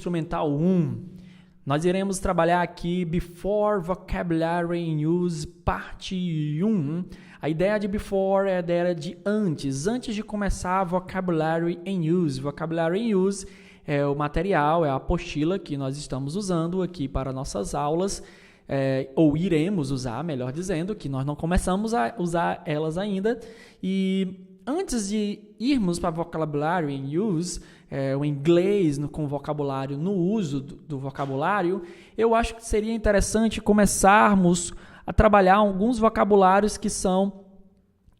instrumental 1. Nós iremos trabalhar aqui Before Vocabulary in Use, parte 1. A ideia de before é a ideia de antes de começar Vocabulary in Use. Vocabulary in Use é o material, é a apostila que nós estamos usando aqui para nossas aulas, ou iremos usar, melhor dizendo, que nós não começamos a usar elas ainda. E antes de irmos para Vocabulary in Use, o inglês com vocabulário, no uso do vocabulário, eu acho que seria interessante começarmos a trabalhar alguns vocabulários que são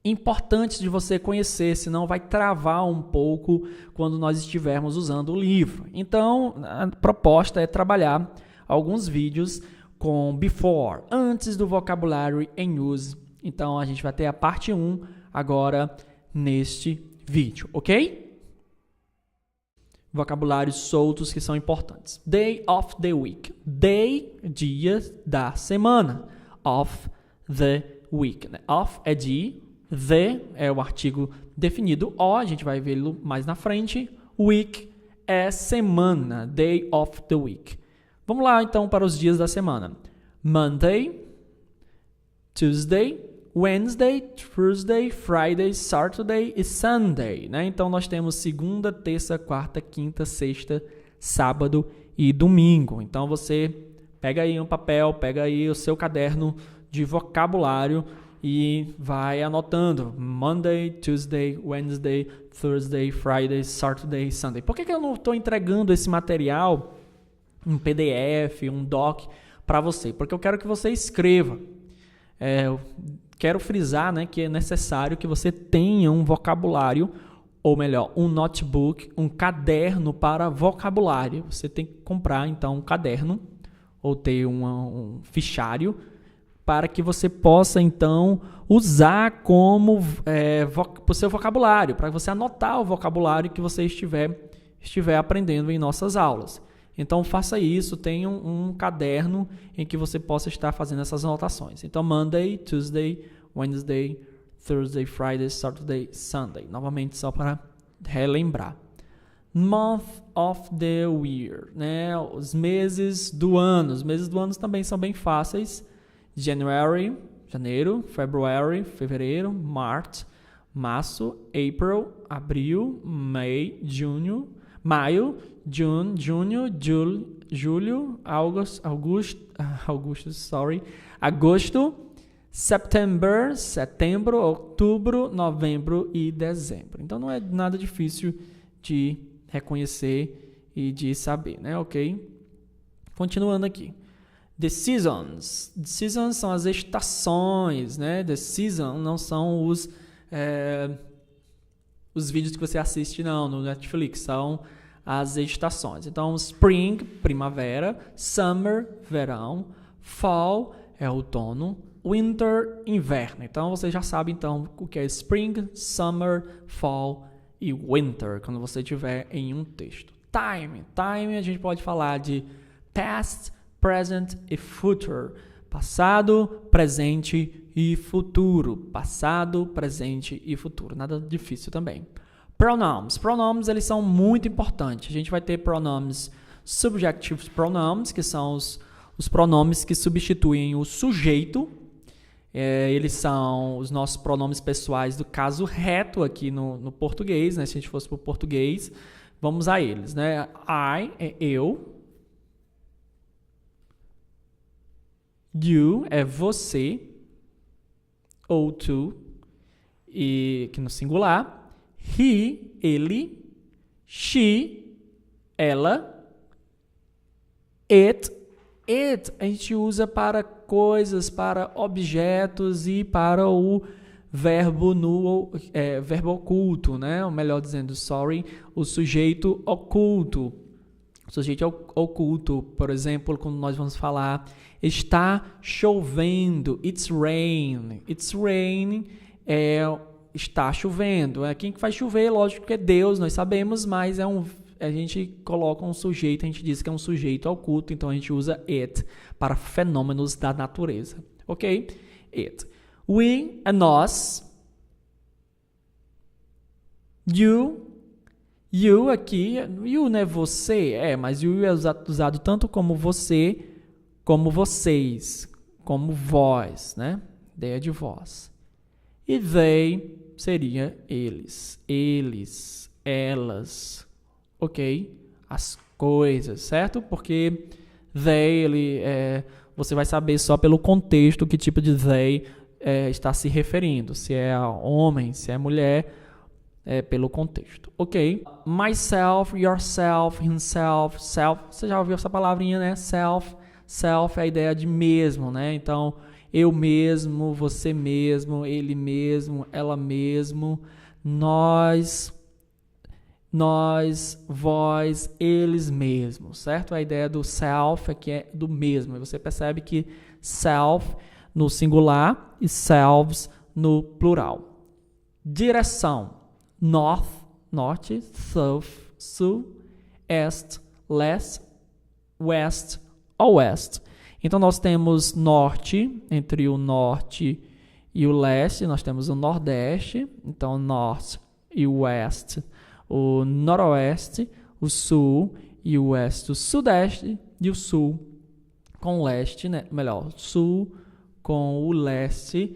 importantes de você conhecer, senão vai travar um pouco quando nós estivermos usando o livro. Então, a proposta é trabalhar alguns vídeos com before, antes do Vocabulary in Use. Então, a gente vai ter a parte 1 agora neste vídeo, ok? Vocabulários soltos que são importantes. Day of the week. Day, dia da semana. Of the week. Of é de, the é o artigo definido, o, a gente vai vê-lo mais na frente. Week é semana. Day of the week. Vamos lá então para os dias da semana. Monday, Tuesday, Wednesday, Thursday, Friday, Saturday e Sunday, né? Então, nós temos segunda, terça, quarta, quinta, sexta, sábado e domingo. Então, você pega aí um papel, pega aí o seu caderno de vocabulário e vai anotando. Monday, Tuesday, Wednesday, Thursday, Friday, Saturday e Sunday. Por que eu não estou entregando esse material, um PDF, um doc, para você? Porque eu quero que você escreva. Quero frisar, né, que é necessário que você tenha um vocabulário, ou melhor, um notebook, um caderno para vocabulário. Você tem que comprar, então, um caderno ou ter um fichário para que você possa, então, usar como o seu vocabulário, para você anotar o vocabulário que você estiver aprendendo em nossas aulas. Então, faça isso, tenha um caderno em que você possa estar fazendo essas anotações. Então, Monday, Tuesday, Wednesday, Thursday, Friday, Saturday, Sunday. Novamente, só para relembrar. Month of the year, né? Os meses do ano. Os meses do ano também são bem fáceis. January, janeiro. February, fevereiro. March, março. April, abril. May, junho. Maio, June, junho, julho, agosto, September, setembro, outubro, novembro e dezembro. Então não é nada difícil de reconhecer e de saber, né? Ok? Continuando aqui. The seasons. The seasons são as estações, né? The season não são os vídeos que você assiste no Netflix, são as estações. Então, spring, primavera, summer, verão, fall é outono, winter, inverno. Então, você já sabe então o que é spring, summer, fall e winter, quando você estiver em um texto. Time a gente pode falar de past, present e future. Passado, presente e futuro. Passado, presente e futuro. Nada difícil também. Pronouns. Pronouns, eles são muito importantes. A gente vai ter pronomes subjective pronouns, que são os pronomes que substituem o sujeito. Eles são os nossos pronomes pessoais do caso reto aqui no português, né? Se a gente fosse para o português, vamos a eles, né? I é eu. You é você, ou tu, e aqui no singular. He, ele. She, ela. It, a gente usa para coisas, para objetos e para o verbo verbo oculto, né? Ou melhor dizendo, o sujeito oculto. O sujeito oculto, por exemplo, quando nós vamos falar está chovendo, it's rain. It's rain está chovendo. Quem que faz chover, lógico que é Deus, nós sabemos, mas a gente coloca um sujeito, a gente diz que é um sujeito oculto, então a gente usa it para fenômenos da natureza. Ok? It. We é nós. You, You aqui, you não é você, mas you é usado tanto como você, como vocês, como vós, né? Ideia de vós. E they seria eles, elas, ok? As coisas, certo? Porque they, você vai saber só pelo contexto que tipo de they está se referindo. Se é homem, se é mulher, pelo contexto, ok? Myself, yourself, himself, self. Você já ouviu essa palavrinha, né? Self é a ideia de mesmo, né? Então, eu mesmo, você mesmo, ele mesmo, ela mesmo, nós, vós, eles mesmos, certo? A ideia do self aqui é do mesmo. E você percebe que self no singular e selves no plural. Direção: north, norte, south, sul, east, leste, west, oeste. Então, nós temos norte, entre o norte e o leste, nós temos o nordeste, então north e o west, o noroeste, o sul e o oeste, o sudeste e o sul com o leste, né? Melhor, sul com o leste,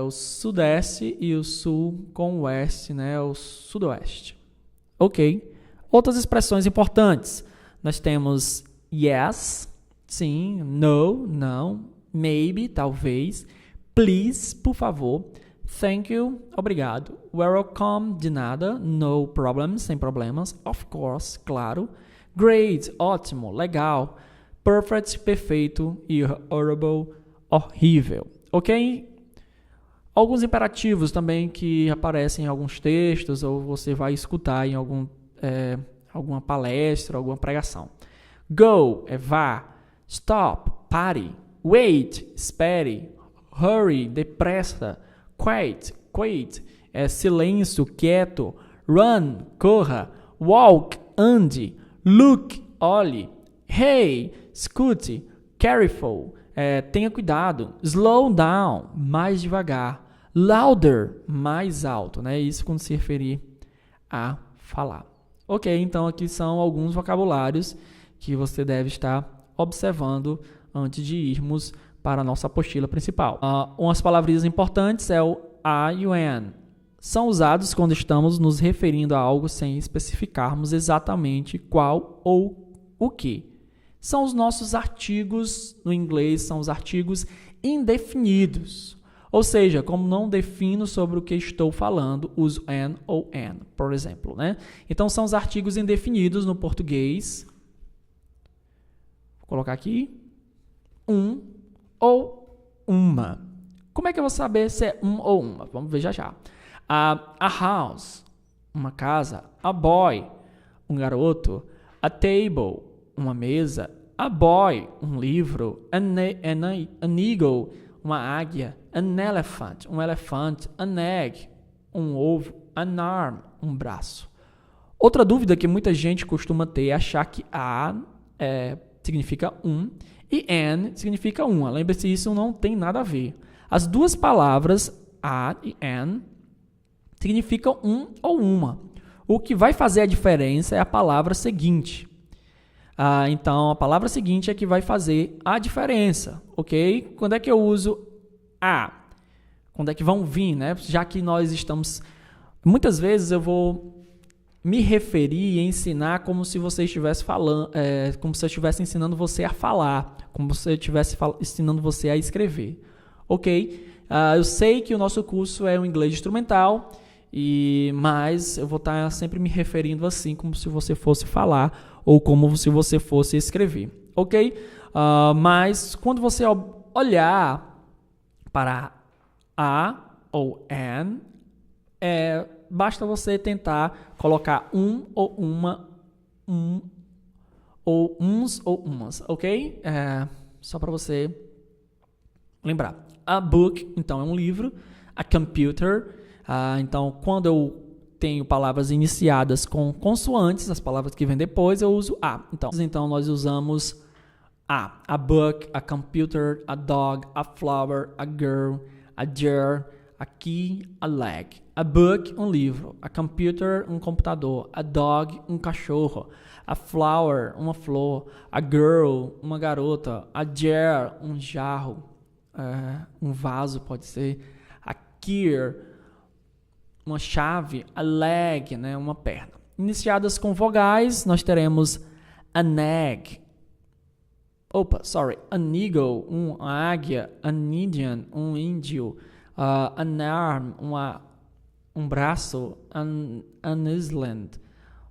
o sudeste e o sul com o oeste, né? O sudoeste. Ok? Outras expressões importantes. Nós temos yes, sim, no, não, maybe, talvez, please, por favor, thank you, obrigado, welcome, de nada, no problem, sem problemas, of course, claro, great, ótimo, legal, perfect, perfeito e horrible, horrível, ok? Alguns imperativos também que aparecem em alguns textos ou você vai escutar em alguma palestra, alguma pregação. Go, vá. Stop, pare. Wait, espere. Hurry, depressa. Quiet, silêncio, quieto. Run, corra. Walk, ande. Look, olhe. Hey, escute. Careful, tenha cuidado. Slow down, mais devagar. Louder, mais alto, né? Isso quando se referir a falar. Ok, então aqui são alguns vocabulários que você deve estar observando antes de irmos para a nossa apostila principal. Umas palavrinhas importantes é o a e o an. São usados quando estamos nos referindo a algo sem especificarmos exatamente qual ou o que. São os nossos artigos, no inglês, são os artigos indefinidos. Ou seja, como não defino sobre o que estou falando, uso an ou an, por exemplo, né? Então, são os artigos indefinidos no português. Vou colocar aqui. Um ou uma. Como é que eu vou saber se é um ou uma? Vamos ver já já. A house, uma casa. A boy, um garoto. A table, uma mesa. A boy, um livro. An eagle, uma águia. An elephant, um elefante. An egg, um ovo. An arm, um braço. Outra dúvida que muita gente costuma ter é achar que a significa um e an significa uma. Lembre-se, isso não tem nada a ver. As duas palavras a e an significam um ou uma. O que vai fazer a diferença é a palavra seguinte. Então, a palavra seguinte é que vai fazer a diferença, ok? Quando é que eu uso a? Quando é que vão vir, né? Já que nós estamos... Muitas vezes eu vou me referir e ensinar como se você estivesse falando, como se eu estivesse ensinando você a falar, como se eu estivesse ensinando você a escrever, ok? Eu sei que o nosso curso é um inglês instrumental, mas eu vou estar sempre me referindo assim, como se você fosse falar ou como se você fosse escrever, ok? Mas quando você olhar para a ou an, basta você tentar colocar um ou uma, ou uns ou umas, ok? Só para você lembrar. A book, então, é um livro. A computer, então, quando eu tenho palavras iniciadas com consoantes, as palavras que vêm depois, eu uso a. Então nós usamos a book, a computer, a dog, a flower, a girl, a jar, a key, a leg. A book, um livro. A computer, um computador. A dog, um cachorro. A flower, uma flor. A girl, uma garota. A jar, um jarro. Um vaso, pode ser. A key, uma chave. A leg, né, uma perna. Iniciadas com vogais, nós teremos an egg. An eagle, uma águia. An Indian, um índio. An arm, um braço. An island,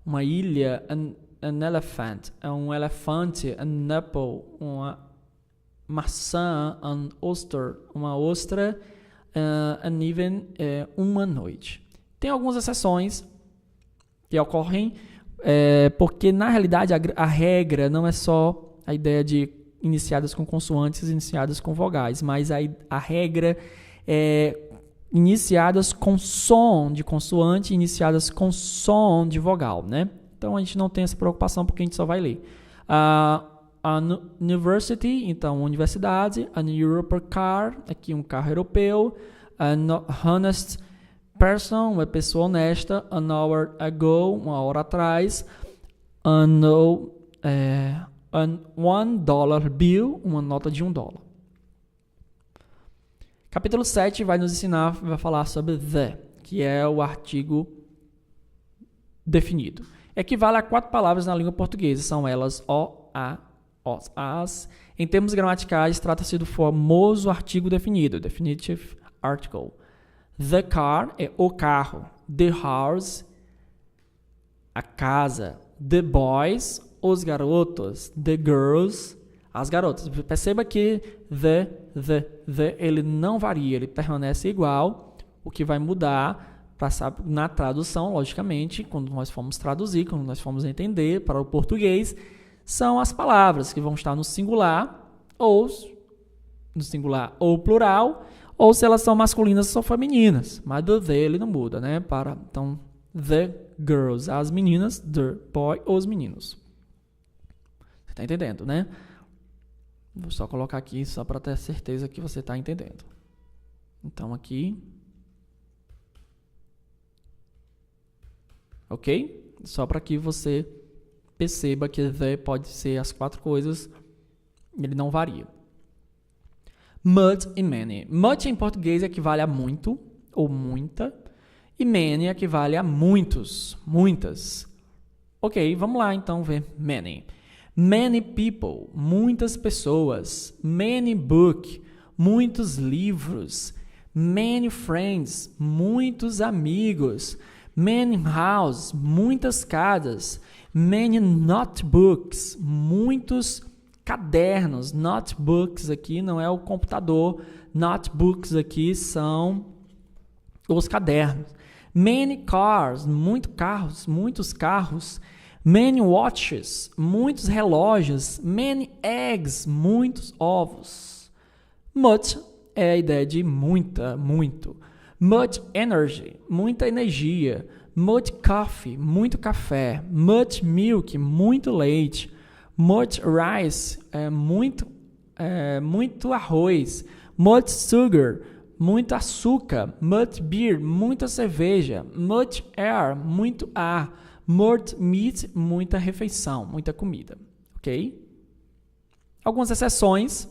uma ilha. An elephant, um elefante. An apple, uma maçã. An oyster, uma ostra. An even, uma noite. Tem algumas exceções que ocorrem porque, na realidade, a regra não é só a ideia de iniciadas com consoantes, iniciadas com vogais, mas a regra é iniciadas com som de consoante, iniciadas com som de vogal, né? Então a gente não tem essa preocupação porque a gente só vai ler. A university, então universidade. An European car, aqui um carro europeu. An honest person, uma pessoa honesta. An hour ago, uma hora atrás. An $1 bill, uma nota de $1. Capítulo 7 vai nos ensinar, vai falar sobre the, que é o artigo definido. Equivale a 4 palavras na língua portuguesa, são elas o, a, os, as. Em termos gramaticais, trata-se do famoso artigo definido, definitive article. The car é o carro, the house, a casa, the boys, os garotos, the girls, as garotas. Perceba que the, ele não varia, ele permanece igual. O que vai mudar na tradução, logicamente, quando nós formos traduzir, quando nós formos entender para o português, são as palavras que vão estar no singular ou plural, ou se elas são masculinas ou femininas. Mas do the ele não muda, né? Então, the girls, as meninas, the boy, os meninos. Você está entendendo, né? Vou só colocar aqui só para ter certeza que você está entendendo. Então, aqui. Ok? Só para que você perceba que the pode ser as 4 coisas. Ele não varia. Much e many. Much em português equivale a muito ou muita. E many equivale a muitos, muitas. Ok, vamos lá então ver many. Many people, muitas pessoas. Many book, muitos livros. Many friends, muitos amigos. Many houses, muitas casas. Many notebooks, muitos cadernos. Notebooks aqui não é o computador. Notebooks aqui são os cadernos. Many cars, muitos carros. Many watches, muitos relógios. Many eggs, muitos ovos. Much é a ideia de muito. Much energy, muita energia. Much coffee, muito café. Much milk, muito leite. Much rice, muito arroz. Much sugar, muito açúcar. Much beer, muita cerveja. Much air, muito ar. Much meat, muita refeição, muita comida. Ok? Algumas exceções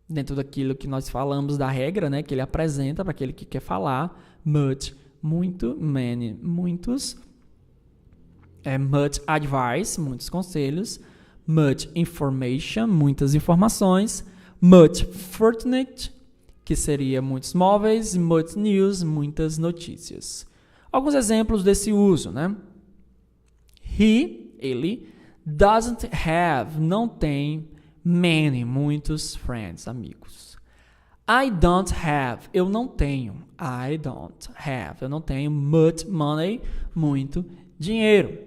dentro daquilo que nós falamos da regra, né, que ele apresenta para aquele que quer falar. Much, muito. Many, muitos. Much advice, muitos conselhos. Much information, muitas informações. Much fortunate, que seria muitos móveis. Much news, muitas notícias. Alguns exemplos desse uso, né? Ele, doesn't have, não tem, many, muitos friends, amigos. I don't have, eu não tenho. I don't have, eu não tenho much money, muito dinheiro.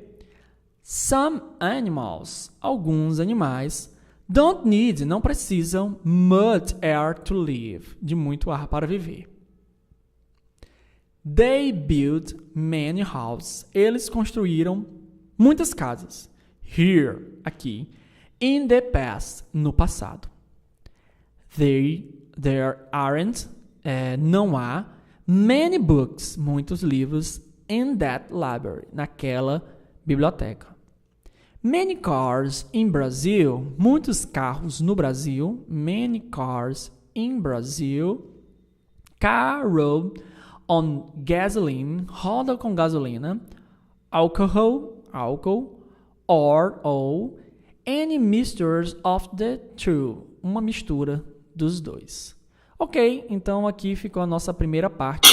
Some animals, alguns animais, don't need, não precisam, much air to live, de muito ar para viver. They built many houses, eles construíram muitas casas. Here, aqui. In the past, no passado. There aren't não há many books, muitos livros, in that library, naquela biblioteca. Many cars in Brazil, muitos carros no Brasil. Many cars in Brazil. Car road on gasoline, roda com gasolina. Alcohol, álcool. Or any mixtures of the two, uma mistura dos dois. Ok, então aqui ficou a nossa primeira parte.